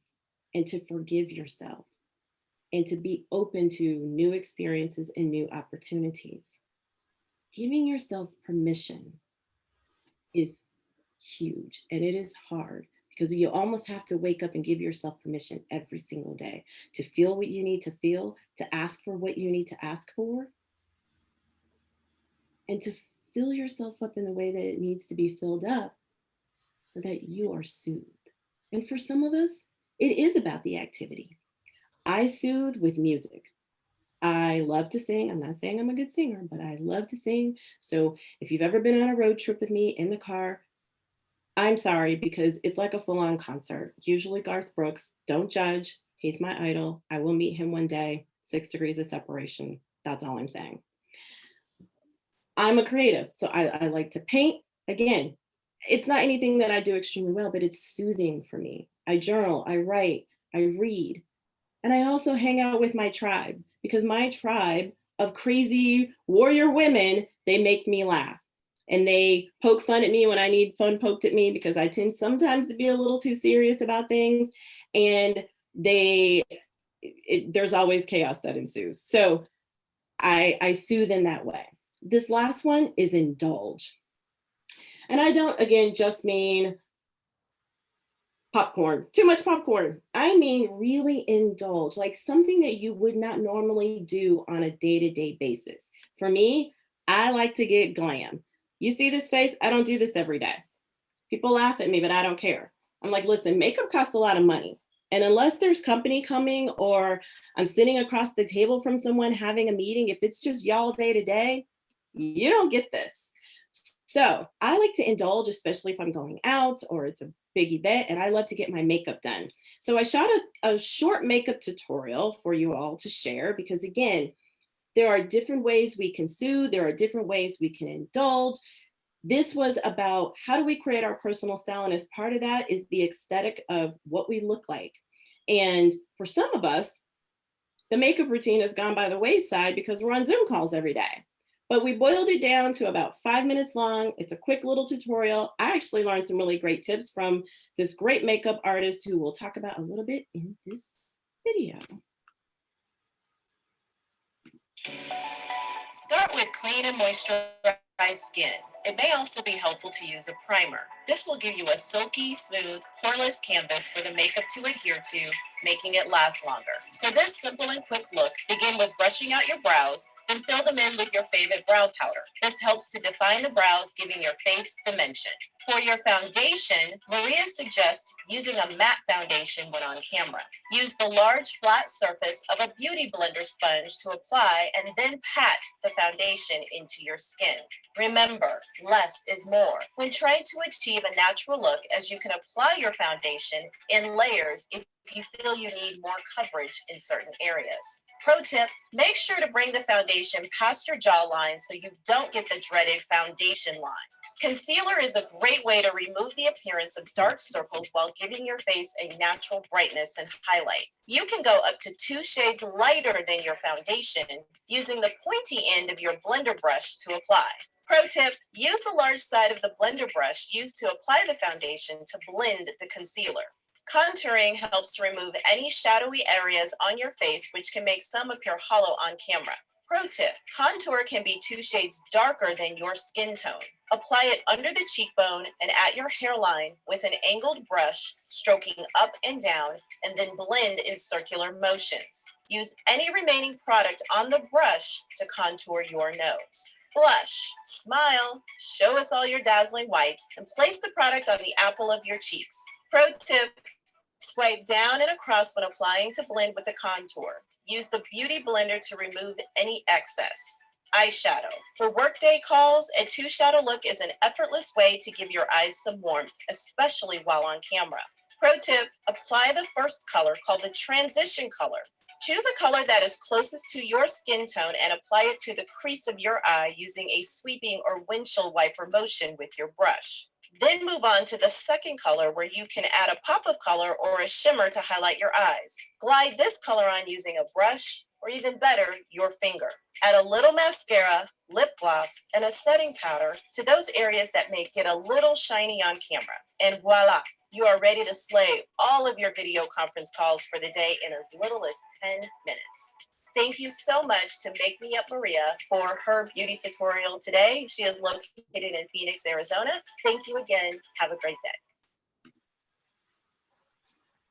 and to forgive yourself and to be open to new experiences and new opportunities. Giving yourself permission is huge, and it is hard because you almost have to wake up and give yourself permission every single day to feel what you need to feel, to ask for what you need to ask for, and to fill yourself up in the way that it needs to be filled up so that you are soothed. And for some of us, it is about the activity. I soothe with music. I love to sing. I'm not saying I'm a good singer, but I love to sing. So if you've ever been on a road trip with me in the car, I'm sorry, because it's like a full-on concert. Usually Garth Brooks, don't judge. He's my idol. I will meet him one day. 6 degrees of separation. That's all I'm saying. I'm a creative, so I like to paint. Again, it's not anything that I do extremely well, but it's soothing for me. I journal, I write, I read. And I also hang out with my tribe because my tribe of crazy warrior women, they make me laugh. And they poke fun at me when I need fun poked at me because I tend sometimes to be a little too serious about things. And there's always chaos that ensues. So I soothe in that way. This last one is indulge. And I don't, again, just mean popcorn, too much popcorn. I mean, really indulge, like something that you would not normally do on a day-to-day basis. For me, I like to get glam. You see this face? I don't do this every day. People laugh at me, but I don't care. I'm like, listen, makeup costs a lot of money. And unless there's company coming or I'm sitting across the table from someone having a meeting, if it's just y'all day to day, you don't get this. So I like to indulge, especially if I'm going out or it's a big event, and I love to get my makeup done. So I shot a short makeup tutorial for you all to share because, again, there are different ways we can soothe. There are different ways we can indulge. This was about how do we create our personal style, and as part of that is the aesthetic of what we look like. And for some of us, the makeup routine has gone by the wayside because we're on Zoom calls every day. But we boiled it down to about 5 minutes long. It's a quick little tutorial. I actually learned some really great tips from this great makeup artist who we'll talk about a little bit in this video. Start with clean and moisturized skin. It may also be helpful to use a primer. This will give you a silky, smooth, poreless canvas for the makeup to adhere to, making it last longer. For this simple and quick look, begin with brushing out your brows, then fill them in with your favorite brow powder. This helps to define the brows, giving your face dimension. For your foundation, Maria suggests using a matte foundation when on camera. Use the large flat surface of a beauty blender sponge to apply and then pat the foundation into your skin. Remember, less is more when trying to achieve a natural look, as you can apply your foundation in layers if you feel you need more coverage in certain areas. Pro tip, make sure to bring the foundation past your jawline so you don't get the dreaded foundation line. Concealer is a great way to remove the appearance of dark circles while giving your face a natural brightness and highlight. You can go up to 2 shades lighter than your foundation using the pointy end of your blender brush to apply. Pro tip, use the large side of the blender brush used to apply the foundation to blend the concealer. Contouring helps to remove any shadowy areas on your face, which can make some appear hollow on camera. Pro tip, contour can be 2 shades darker than your skin tone. Apply it under the cheekbone and at your hairline with an angled brush, stroking up and down, and then blend in circular motions. Use any remaining product on the brush to contour your nose. Blush, smile, show us all your dazzling whites, and place the product on the apple of your cheeks. Pro tip, swipe down and across when applying to blend with the contour. Use the beauty blender to remove any excess. Eyeshadow. For workday calls, a 2-shadow look is an effortless way to give your eyes some warmth, especially while on camera. Pro tip, apply the first color called the transition color. Choose a color that is closest to your skin tone and apply it to the crease of your eye using a sweeping or windshield wiper motion with your brush. Then move on to the second color, where you can add a pop of color or a shimmer to highlight your eyes. Glide this color on using a brush, or even better, your finger. Add a little mascara, lip gloss, and a setting powder to those areas that may get a little shiny on camera. And voila, you are ready to slay all of your video conference calls for the day in as little as 10 minutes. Thank you so much to Make Me Up Maria for her beauty tutorial today. She is located in Phoenix, Arizona. Thank you again. Have a great day.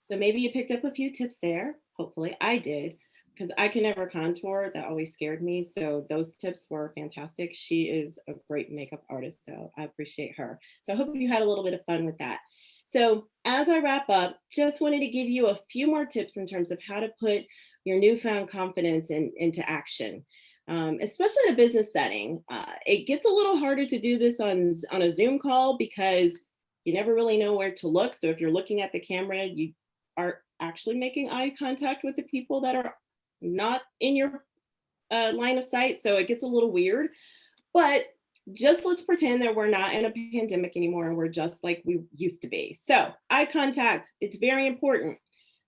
So maybe you picked up a few tips there. Hopefully I did, because I can never contour. That always scared me. So those tips were fantastic. She is a great makeup artist, so I appreciate her. So I hope you had a little bit of fun with that. So as I wrap up, just wanted to give you a few more tips in terms of how to put your newfound confidence into action, especially in a business setting. It gets a little harder to do this on a Zoom call because you never really know where to look. So if you're looking at the camera, you are actually making eye contact with the people that are not in your line of sight. So it gets a little weird, but just let's pretend that we're not in a pandemic anymore and we're just like we used to be. So eye contact, it's very important.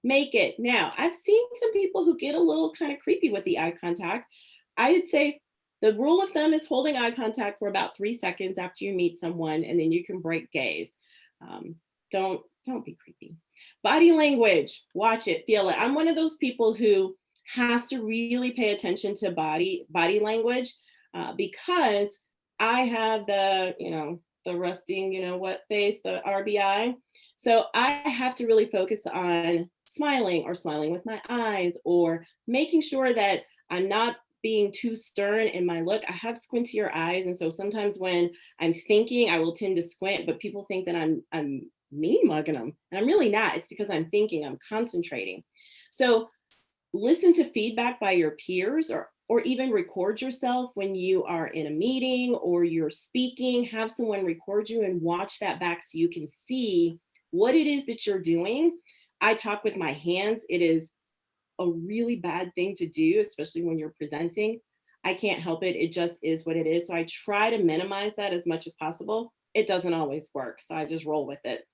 Make it. Now, I've seen some people who get a little kind of creepy with the eye contact. I'd say the rule of thumb is holding eye contact for about 3 seconds after you meet someone, and then you can break gaze. Don't be creepy. Body language, watch it, feel it. I'm one of those people who has to really pay attention to body language because I have the resting, what face, the RBI. So I have to really focus on smiling or smiling with my eyes or making sure that I'm not being too stern in my look. I have squintier eyes. And so sometimes when I'm thinking, I will tend to squint, but people think that I'm mean mugging them. And I'm really not. It's because I'm thinking, I'm concentrating. So listen to feedback by your peers or even record yourself when you are in a meeting or you're speaking. Have someone record you and watch that back so you can see what it is that you're doing. I talk with my hands. It is a really bad thing to do, especially when you're presenting. I can't help it. It just is what it is. So I try to minimize that as much as possible. It doesn't always work, so I just roll with it.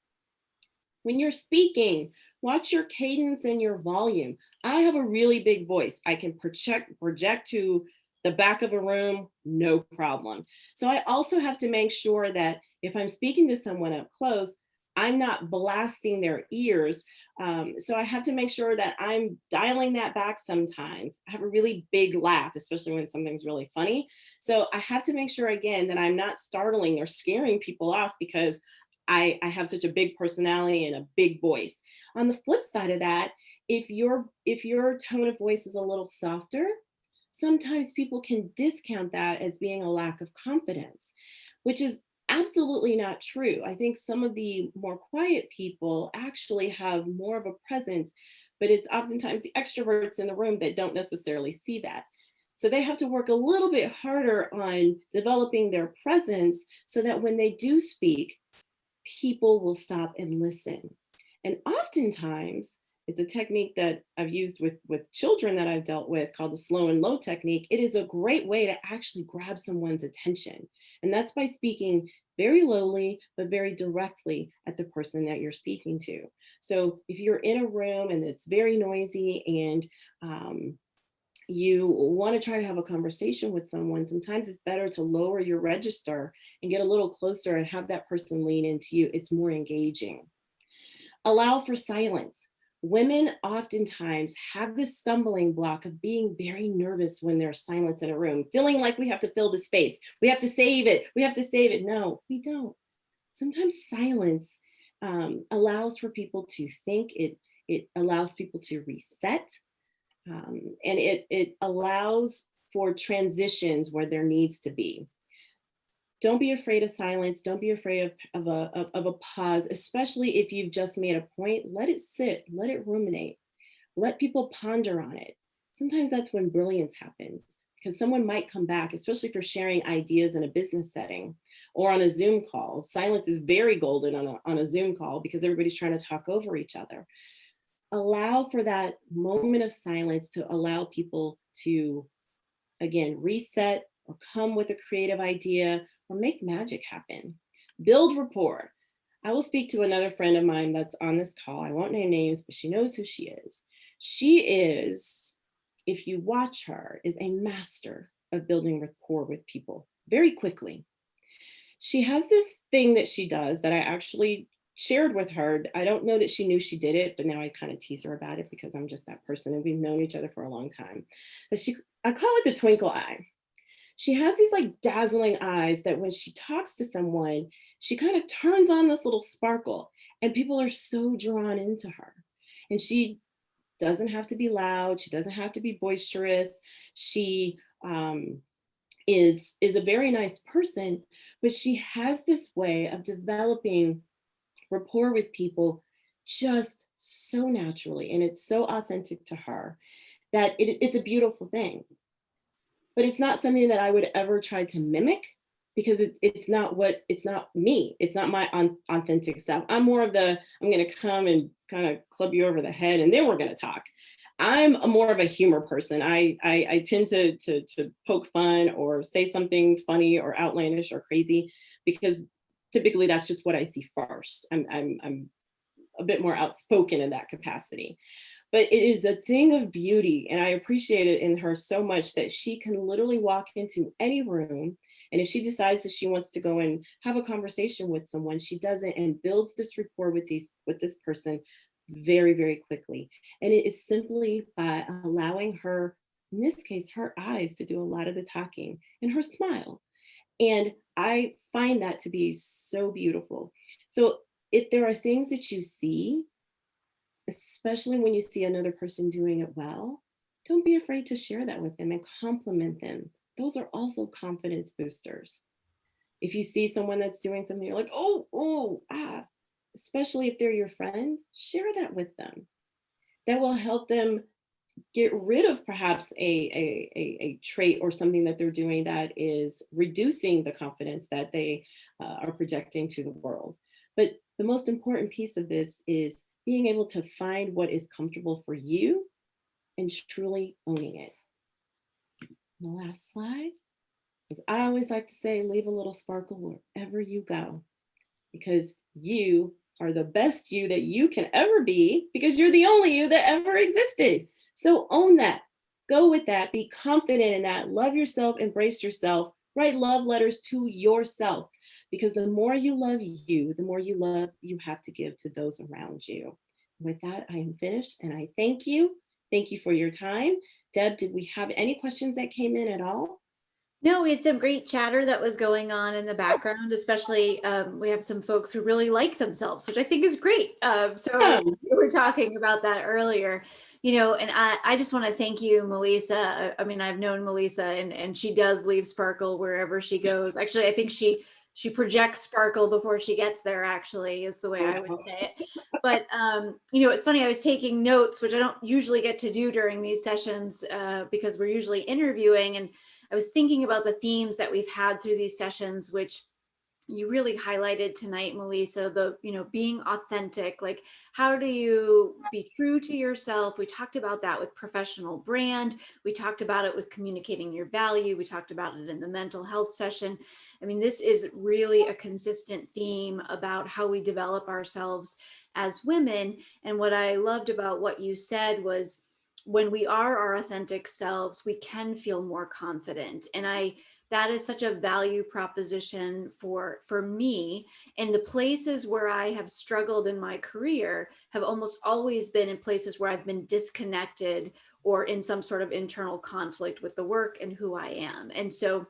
When you're speaking, watch your cadence and your volume. I have a really big voice. I can project to the back of a room, no problem. So I also have to make sure that if I'm speaking to someone up close, I'm not blasting their ears. So I have to make sure that I'm dialing that back sometimes. I have a really big laugh, especially when something's really funny. So I have to make sure, again, that I'm not startling or scaring people off because I have such a big personality and a big voice. On the flip side of that, if your tone of voice is a little softer, sometimes people can discount that as being a lack of confidence, which is absolutely not true. I think some of the more quiet people actually have more of a presence, but it's oftentimes the extroverts in the room that don't necessarily see that. So they have to work a little bit harder on developing their presence so that when they do speak, people will stop and listen. And oftentimes, it's a technique that I've used with children that I've dealt with called the slow and low technique. It is a great way to actually grab someone's attention. And that's by speaking very lowly, but very directly at the person that you're speaking to. So if you're in a room and it's very noisy and you want to try to have a conversation with someone, sometimes it's better to lower your register and get a little closer and have that person lean into you. It's more engaging. Allow for silence. Women oftentimes have this stumbling block of being very nervous when there's silence in a room, feeling like we have to fill the space. We have to save it. We have to save it. No, we don't. Sometimes silence allows for people to think. It allows people to reset. And it allows for transitions where there needs to be. Don't be afraid of silence. Don't be afraid of a pause, especially if you've just made a point. Let it sit, let it ruminate, let people ponder on it. Sometimes that's when brilliance happens because someone might come back, especially if you're sharing ideas in a business setting or on a Zoom call. Silence is very golden on a Zoom call because everybody's trying to talk over each other. Allow for that moment of silence to allow people to, again, reset or come with a creative idea or make magic happen. Build rapport. I will speak to another friend of mine that's on this call. I won't name names, but she knows who she is. She is, if you watch her, is a master of building rapport with people very quickly. She has this thing that she does that I actually shared with her. I don't know that she knew she did it, but now I kind of tease her about it because I'm just that person and we've known each other for a long time. But I call it the twinkle eye. She has these like dazzling eyes that when she talks to someone, she kind of turns on this little sparkle and people are so drawn into her. And she doesn't have to be loud. She doesn't have to be boisterous. She is a very nice person, but she has this way of developing rapport with people just so naturally. And it's so authentic to her that it's a beautiful thing. But it's not something that I would ever try to mimic because it's not me. It's not my authentic self. I'm more of I'm going to come and kind of club you over the head and then we're going to talk. I'm more of a humor person. I tend to poke fun or say something funny or outlandish or crazy because typically that's just what I see first. I'm a bit more outspoken in that capacity. But it is a thing of beauty. And I appreciate it in her so much that she can literally walk into any room. And if she decides that she wants to go and have a conversation with someone, she does it and builds this rapport with this person very, very quickly. And it is simply by allowing her, in this case, her eyes to do a lot of the talking and her smile. And I find that to be so beautiful. So if there are things that you see, especially when you see another person doing it well, don't be afraid to share that with them and compliment them. Those are also confidence boosters. If you see someone that's doing something, you're like, especially if they're your friend, share that with them. That will help them get rid of perhaps a trait or something that they're doing that is reducing the confidence that they are projecting to the world. But the most important piece of this is being able to find what is comfortable for you and truly owning it. The last slide is I always like to say, leave a little sparkle wherever you go, because you are the best you that you can ever be because you're the only you that ever existed. So own that, go with that, be confident in that, love yourself, embrace yourself, Write love letters to yourself, because the more you love you, the more you love you have to give to those around you. With that, I am finished, and I thank you. Thank you for your time. Deb, did we have any questions that came in at all? No, it's a great chatter that was going on in the background, especially we have some folks who really like themselves, which I think is great. So we were talking about that earlier, and I just want to thank you, Melisa. I mean, I've known Melisa and she does leave sparkle wherever she goes. Actually, I think she projects sparkle before she gets there, actually, is the way I would say it. But, it's funny, I was taking notes, which I don't usually get to do during these sessions because we're usually interviewing. And I was thinking about the themes that we've had through these sessions, which you really highlighted tonight, Melisa, being authentic, like how do you be true to yourself? We talked about that with professional brand. We talked about it with communicating your value. We talked about it in the mental health session. I mean, this is really a consistent theme about how we develop ourselves as women. And what I loved about what you said was when we are our authentic selves, we can feel more confident. And that is such a value proposition for me. And the places where I have struggled in my career have almost always been in places where I've been disconnected or in some sort of internal conflict with the work and who I am. And so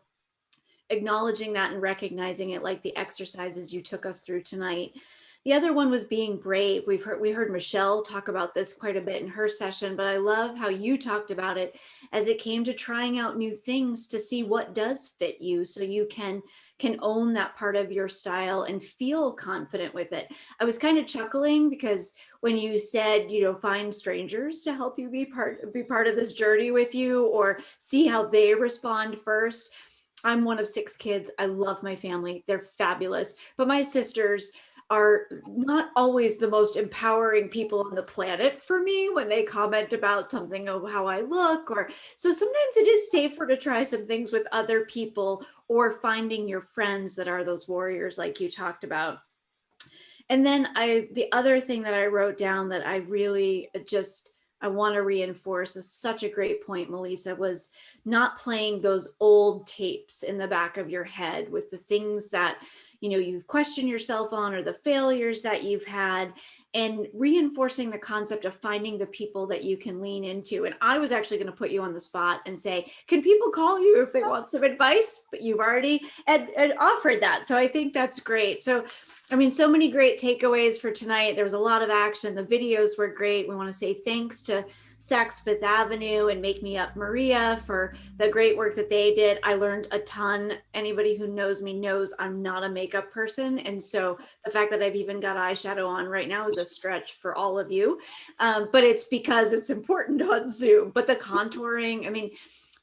acknowledging that and recognizing it, like the exercises you took us through tonight. The other one was being brave. We heard Michelle talk about this quite a bit in her session, but I love how you talked about it as it came to trying out new things to see what does fit you, so you can own that part of your style and feel confident with it. I was kind of chuckling because when you said, find strangers to help you be part of this journey with you, or see how they respond first. I'm one of 6 kids. I love my family. They're fabulous. But my sisters are not always the most empowering people on the planet for me when they comment about something of how I look. Or so sometimes it is safer to try some things with other people, or finding your friends that are those warriors like you talked about. And then the other thing that I wrote down that I really I want to reinforce, is such a great point, Melisa, was not playing those old tapes in the back of your head with the things that, you've questioned yourself on, or the failures that you've had, and reinforcing the concept of finding the people that you can lean into. And I was actually going to put you on the spot and say, can people call you if they want some advice? But you've already offered that. So I think that's great. So I mean, so many great takeaways for tonight. There was a lot of action. The videos were great. We want to say thanks to Saks Fifth Avenue and Make Me Up Maria for the great work that they did. I learned a ton. Anybody who knows me knows I'm not a makeup person. And so the fact that I've even got eyeshadow on right now is a stretch for all of you. But it's because it's important on Zoom. But the contouring, I mean,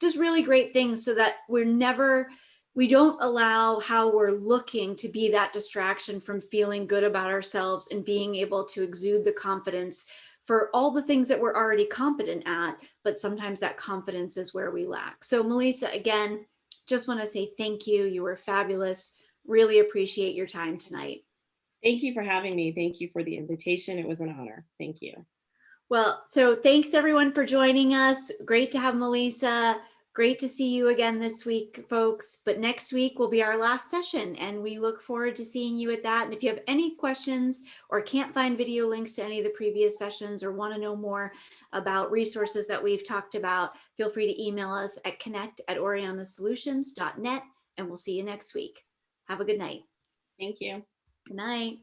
just really great things so that we don't allow how we're looking to be that distraction from feeling good about ourselves and being able to exude the confidence for all the things that we're already competent at. But sometimes that confidence is where we lack. So Melisa, again, just want to say thank you. You were fabulous. Really appreciate your time tonight. Thank you for having me. Thank you for the invitation. It was an honor. Thank you. Well, so thanks everyone for joining us. Great to have Melisa. Great to see you again this week, folks. But next week will be our last session, and we look forward to seeing you at that. And if you have any questions or can't find video links to any of the previous sessions, or want to know more about resources that we've talked about, feel free to email us at connect@orianasolutions.net, and we'll see you next week. Have a good night. Thank you. Good night.